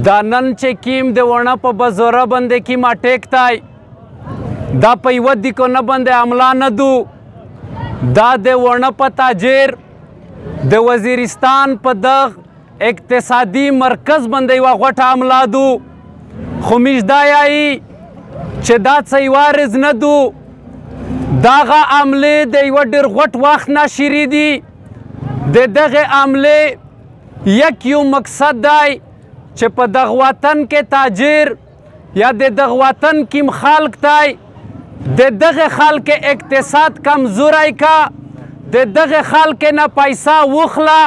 دا نن چې کیم د ونه په بزوره باندې کیم اټیک تای دا په یوه دیکونه باندې حمله نه دو دا د ونه په تاجر د وزیرستان په دغ اقتصادي مرکز باندې یوه غوټه حمله دو خو موږ دا یایي چې دا څه یوه عرض نه دو دغه حملې د یوه ډېر غوټ وخت نه شروع دي د دغې حملې یک یو مقصد دی چې په دغه وطن کې تاجر یا د دغه وطن کیم خلق دی د دغه خلق اقتصاد کمزوری کا د دغه خلق نه پیسه وخلا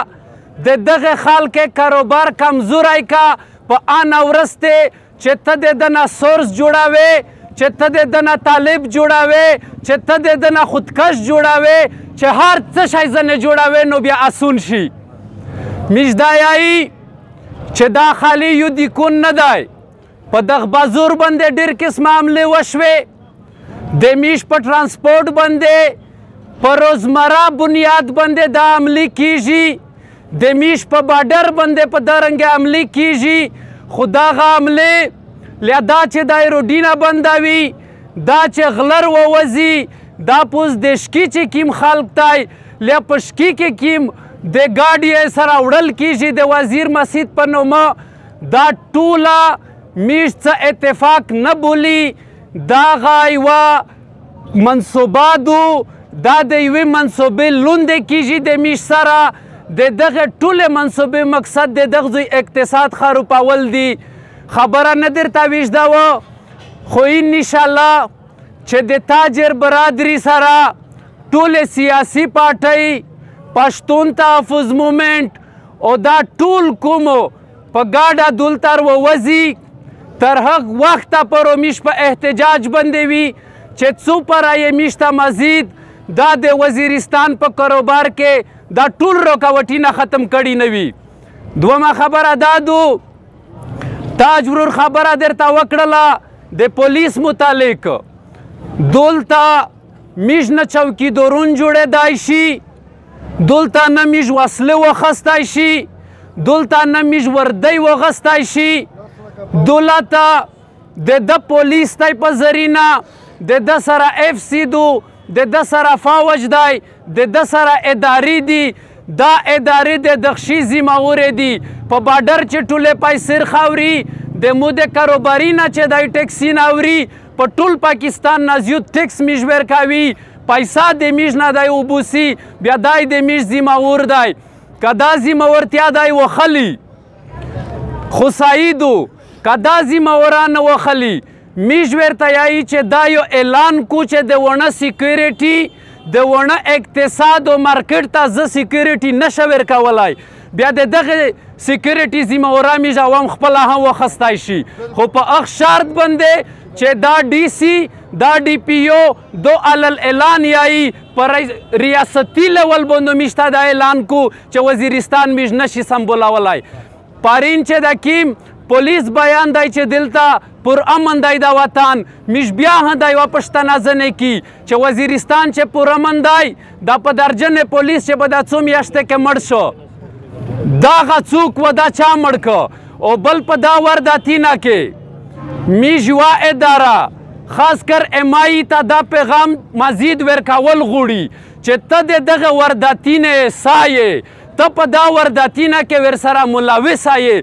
د دغه خلق کاروبار کمزوری کا په آن ورسته چې ته د دنه سورس جوړاوې چې ته د دنه طالب جوړاوې چې ته د دنه خودکش جوړاوې چې هر څه شی ځنې جوړاوې نو بیا اسون شي موږ دا یایي چې دا خالی یو دیکون نه دی په دغه بازور باندې ډېر قسمه حملې وشوې د میش په ترانسپورټ باندې په روزمره بنیاد باندې دا حملې کیږي د میش په بارډر باندې په دا رنګه حملې کیږي خو دغه حملې لیا دا چې دا روډینه بندوي دا چې غلر ووځي دا پوز د شکي چې کیم خلق دی لیا په شکي کې کیم د ګاډي سره وړل کیږي د وزیر مسجد په نومه دا ټوله میش څه اتفاق نه بولي دغه یوه منصوبه دو دا د یوې منصوبې لوندې کیږي د میش سره د دغه ټولې منصوبې مقصد د دغه ځای اقتصاد خرابول دي خبره نه درته ویږدوه خو انشاءالله چې د تاجر برادري سره ټولې سیاسي پارټۍ پښتون تحفظ مومنټ او دا ټول کومو په ګاډه دولتر ووځي تر هغه وخته پورې میش په احتجاج باندې وي چې څو پرایې میش ته مزید دا د وزیرستان په کاروبار کې دا ټول رکاوټونه ختم کړي نه وي دومه خبره دا دو تاج ورور خبره درته وکړله د پولیس متعلق دلته میش نه چوکیدارون جوړېدای شي دلته نه میش وسلې واخیستی شي دلته نه میش وردی واخیستی شي دلته د ده پولیس دی په زرینه د ده سره اف سی دو د ده سره فوج دی د ده سره ادارې دي دا ادارې د دغشي ذمهورې دي په بارډر چې ټولې پیسې خاوري د مو د کاروباري نه چې دی ټکسي نه اوري په ټول پاکستان نه زیات ټکس میش ورکوي پیسه د میش نه دی وبوسي بیا دی د میش ذمهور دی که دا ذمهورتیا دی وخلي خو سعیدو که دا ذمهوره نه وخلي میش ورته یایي چې دا یو اعلان کو چې د ونه سیکیورټي د ونه اقتصاد او مارکیټ ته زه سیکیورټي نشه ورکولی بیا د دغه سیکیورټي ذمهوره میش عوام خپله هم واخیستی شي خو په هغه شرط باندې چې دا ډي سي دا ډي پی او دو علل اعلان یایي پر ریاستي لیول باندې میش ته دا اعلان کو چې وزیرستان میش نشي سمبولولی پارین چې د کیم پولیس بیان دی چې دلته پر امن دی دا وطن میش بیا هم دا یوه پوښتنه ځنې کی چې وزیرستان چې پر امن دی دا په درجنې پولیس چې په دا څو میاشتې کې مړ شو دغه څوک و دا چا مړ که او بل په دا ورداتینه کې میش یوه اداره خاص کر امایی ته دا پیغام مزید ورکول غواړي چې ته د دغه ورداتینې سایې ته په دا ورداتینه کې ورسره ملوثه یې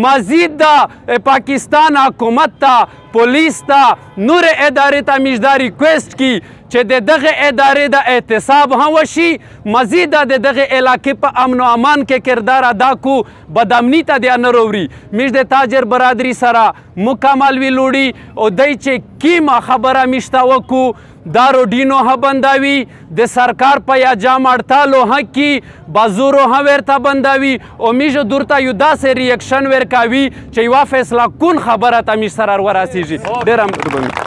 مزید د پاکستان حکومت ته پولیس ته نور ادارې ته میش دا ریکویسټ کی چې د دغه ادارې د احتساب هم وشي مزید د دغه علاقې په امن و امان کې کردار ادا کو بدامني ته دی نه راوړي میش د تاجر برادري سره مکمل وي لوړي او دی چې کیمه خبره میش ته وکړو دا روډینو ها بندوي د سرکار په یا جام اړتالو ها کې بازورو ها ورته بندوي او میش درته یو داسې ریاکشن ورکوي چې یوه فیصله کون خبره ته میش سره ورسیږي ډېر